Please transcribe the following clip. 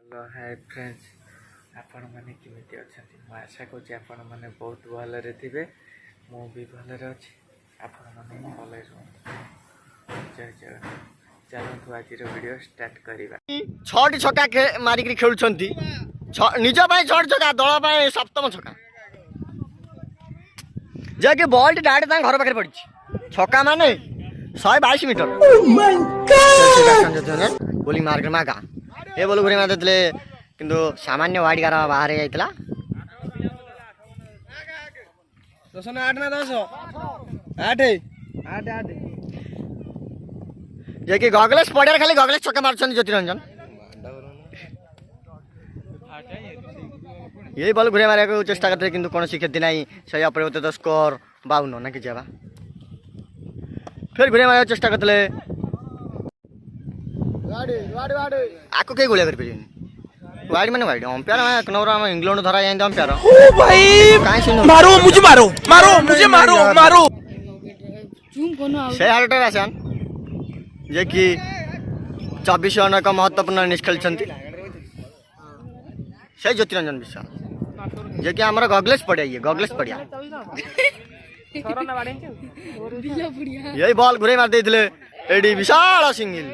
hello hi friends आपण मैंने केमी अच्छा मुझे आशा करुँच आपण मैंने बहुत भलरे थे मु भी भलरे अच्छी आपण मैंने भल जय जगन्नाथ चलतु आज वीडियो स्टार्ट करवा 6टी छक्का मारिक खेलुंट निज छठ छक्का दल सप्तम छक्का जैक बल्ट डायरेक्ट घर पाखे पड़ी छक्का माने 122 मीटर बोलिंग मार्क मागा ये बोल घुरी मारते किंतु सामान्य वाइड गार बाहर जाइला 10 ना 8 ना 10 8 8 जे कि गगलेस पड़े खाली गगलेस छक्का मारछन ज्योति रंजन यही बॉल घुरे मारे को चेष्टा करते किंतु कौन क्षति ना सही अपरिवर्तित स्कोर 52 ना कि जावा फिर घुरे मारे चेष्टा करते आको कई गोलिया कर वाइड माने वाइड अंपायर एक नंबर हम इंग्लैंड धरा जाए अंपायर ओ भाई मारो मुझे मारो से हार्ट आसान जे कि 24 रन का महत्वपूर्ण इनिंग्स खेलछंती से ज्योतिरंजन विश्वाल जे कि हमर गगलेस पड़िया यही बॉल घुरे मार देथिले एडी विशाल सिंगल